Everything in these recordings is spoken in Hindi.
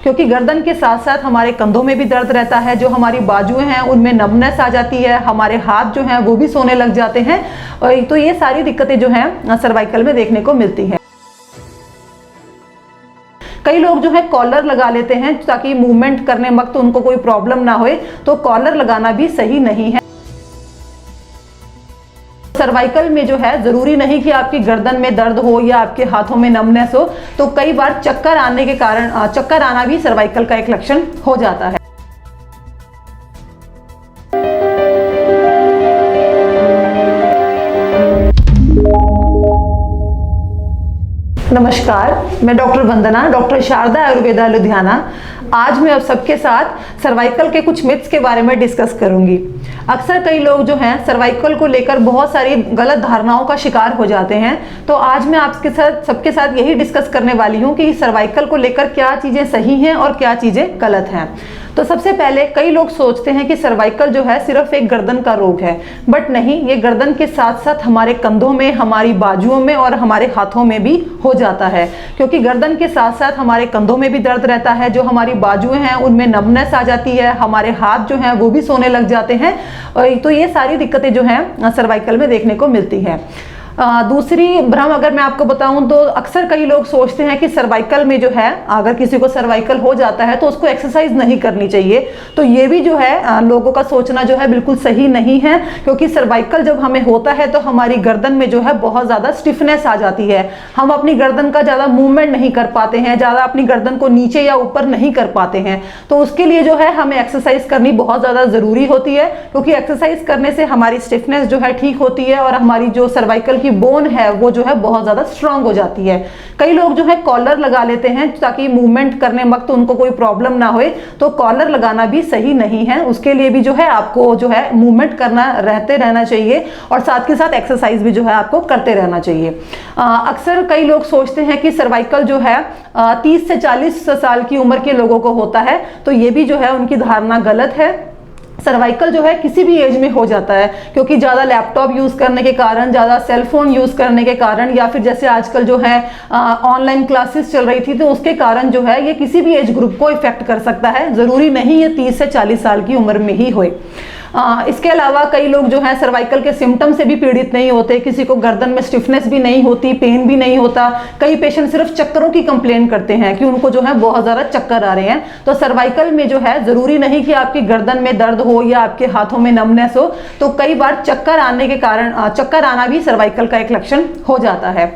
क्योंकि गर्दन के साथ साथ हमारे कंधों में भी दर्द रहता है, जो हमारी बाजुएं हैं उनमें नमनेस आ जाती है, हमारे हाथ जो हैं वो भी सोने लग जाते हैं। और तो ये सारी दिक्कतें जो हैं सर्वाइकल में देखने को मिलती हैं। कई लोग जो है कॉलर लगा लेते हैं ताकि मूवमेंट करने वक्त उनको कोई प्रॉब्लम ना होए, तो कॉलर लगाना भी सही नहीं है। सर्वाइकल में जो है जरूरी नहीं कि आपकी गर्दन में दर्द हो या आपके हाथों में नमनेस हो, तो कई बार चक्कर आने के कारण चक्कर आना भी सर्वाइकल का एक लक्षण हो जाता है। नमस्कार, मैं डॉक्टर वंदना, डॉक्टर शारदा आयुर्वेदा लुधियाना। आज मैं आप सबके साथ सर्वाइकल के कुछ मिथ्स के बारे में डिस्कस करूंगी। अक्सर कई लोग जो हैं सर्वाइकल को लेकर बहुत सारी गलत धारणाओं का शिकार हो जाते हैं, तो आज मैं आपके साथ सबके साथ यही डिस्कस करने वाली हूं कि सर्वाइकल को लेकर क्या चीज़ें सही हैं और क्या चीज़ें गलत हैं। तो सबसे पहले कई लोग सोचते हैं कि सर्वाइकल जो है सिर्फ एक गर्दन का रोग है, बट नहीं, ये गर्दन के साथ साथ हमारे कंधों में, हमारी बाजुओं में और हमारे हाथों में भी हो जाता है। क्योंकि गर्दन के साथ साथ हमारे कंधों में भी दर्द रहता है, जो हमारी बाजुएं हैं उनमें नमनेस आ जाती है, हमारे हाथ जो हैं वो भी सोने लग जाते हैं। तो ये सारी दिक्कतें जो हैं सर्वाइकल में देखने को मिलती हैं। दूसरी भ्रम अगर मैं आपको बताऊं तो अक्सर कई लोग सोचते हैं कि सर्वाइकल में जो है, अगर किसी को सर्वाइकल हो जाता है तो उसको एक्सरसाइज नहीं करनी चाहिए। तो ये भी जो है लोगों का सोचना जो है बिल्कुल सही नहीं है, क्योंकि सर्वाइकल जब हमें होता है तो हमारी गर्दन में जो है बहुत ज़्यादा स्टिफनेस आ जाती है। हम अपनी गर्दन का ज़्यादा मूवमेंट नहीं कर पाते हैं, ज़्यादा अपनी गर्दन को नीचे या ऊपर नहीं कर पाते हैं। तो उसके लिए जो है हमें एक्सरसाइज करनी बहुत ज़्यादा ज़रूरी होती है, क्योंकि एक्सरसाइज करने से हमारी स्टिफनेस जो है ठीक होती है और हमारी जो सर्वाइकल की बोन है वो जो है बहुत ज्यादा स्ट्रांग हो जाती है। कई लोग जो है कॉलर लगा लेते हैं ताकि मूवमेंट करने वक्त उनको कोई प्रॉब्लम ना होए, तो कॉलर लगाना भी सही नहीं है। उसके लिए भी जो है आपको जो है मूवमेंट रहना चाहिए और साथ के साथ एक्सरसाइज भी जो है आपको करते रहना चाहिए। अक्सर कई लोग सोचते हैं कि सर्वाइकल जो है 30 से 40 साल की उम्र के लोगों को होता है, तो ये भी जो है उनकी धारणा गलत है। सर्वाइकल जो है किसी भी एज में हो जाता है, क्योंकि ज़्यादा लैपटॉप यूज़ करने के कारण, ज़्यादा सेलफोन यूज़ करने के कारण, या फिर जैसे आजकल जो है ऑनलाइन क्लासेस चल रही थी, तो उसके कारण जो है ये किसी भी एज ग्रुप को इफेक्ट कर सकता है। ज़रूरी नहीं ये 30 से 40 साल की उम्र में ही होए। इसके अलावा कई लोग जो है सर्वाइकल के सिम्टम से भी पीड़ित नहीं होते। किसी को गर्दन में स्टिफनेस भी नहीं होती, पेन भी नहीं होता। कई पेशेंट सिर्फ चक्करों की कंप्लेन करते हैं कि उनको जो है बहुत ज़्यादा चक्कर आ रहे हैं। तो सर्वाइकल में जो है ज़रूरी नहीं कि आपकी गर्दन में दर्द हो या आपके हाथों में नमनेस हो, तो कई बार चक्कर आने के कारण चक्कर आना भी सर्वाइकल का एक लक्षण हो जाता है।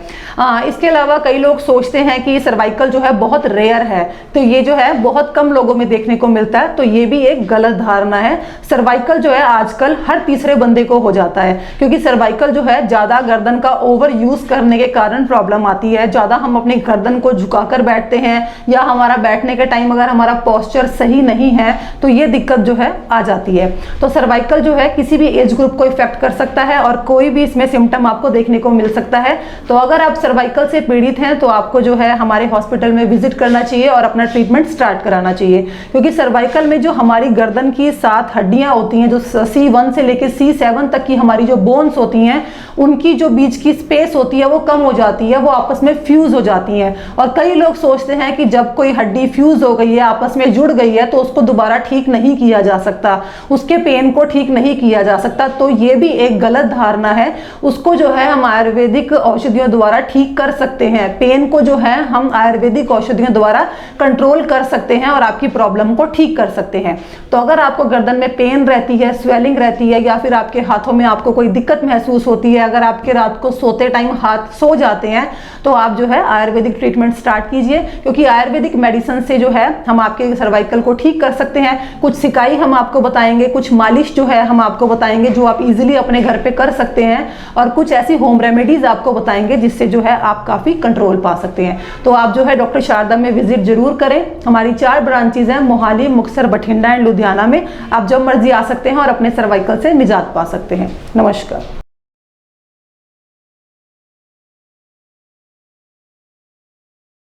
इसके अलावा कई लोग सोचते हैं कि सर्वाइकल जो है बहुत रेयर है, तो ये जो है बहुत कम लोगों में देखने को मिलता है, तो ये भी एक गलत धारणा है। सर्वाइकल जो है आजकल हर तीसरे बंदे को हो जाता है, क्योंकि सर्वाइकल जो है ज्यादा गर्दन का ओवर यूज करने के कारण प्रॉब्लम आती है। ज्यादा हम अपनी गर्दन को झुकाकर बैठते हैं या हमारा बैठने के टाइम अगर हमारा पोस्चर सही नहीं है तो ये दिक्कत जो है आ जाती है। तो सर्वाइकल जो है किसी भी एज ग्रुप को इफेक्ट कर सकता है और कोई भी इसमें सिम्टम आपको देखने को मिल सकता है। तो अगर आप सर्वाइकल से पीड़ित हैं तो आपको जो है हमारे हॉस्पिटल में विजिट करना चाहिए और अपना ट्रीटमेंट स्टार्ट कराना चाहिए, क्योंकि सर्वाइकल में जो हमारी गर्दन की 7 हड्डियां होती हैं, जो C1 से लेकर C7 तक की हमारी जो बोन्स होती हैं, उनकी जो बीच की स्पेस होती है वो कम हो जाती है, वो आपस में फ्यूज हो जाती हैं। और कई लोग सोचते हैं कि जब कोई हड्डी फ्यूज हो गई है, आपस में जुड़ गई है, तो उसको दोबारा ठीक नहीं किया जा सकता, उसके पेन को ठीक नहीं किया जा सकता। तो ये भी एक गलत धारणा है। उसको जो है हम आयुर्वेदिक औषधियों द्वारा ठीक कर सकते हैं। पेन को जो है हम आयुर्वेदिक औषधियों द्वारा कंट्रोल कर सकते हैं और आपकी प्रॉब्लम को ठीक कर सकते हैं। तो अगर आपको गर्दन में पेन रहती है, स्वेलिंग रहती है, या फिर आपके हाथों में आपको कोई दिक्कत महसूस होती है, अगर आपके रात को सोते टाइम हाथ सो जाते हैं, तो आप जो है आयुर्वेदिक ट्रीटमेंट स्टार्ट कीजिए, क्योंकि आयुर्वेदिक मेडिसिन से जो है हम आपके सर्वाइकल को ठीक कर सकते हैं। कुछ सिकाई हम आपको बताएंगे, कुछ मालिश जो है हम आपको बताएंगे जो आप इजीली अपने घर पे कर सकते हैं, और कुछ ऐसी होम रेमेडीज आपको बताएंगे जिससे जो है आप काफी कंट्रोल पा सकते हैं। तो आप जो है डॉक्टर शारदा में विजिट जरूर करें। हमारी 4 ब्रांचेज हैं, मोहाली, मुक्तसर, बठिंडा एंड लुधियाना में। आप जब मर्जी आ सकते हैं और अपने सर्वाइकल से निजात पा सकते हैं। नमस्कार।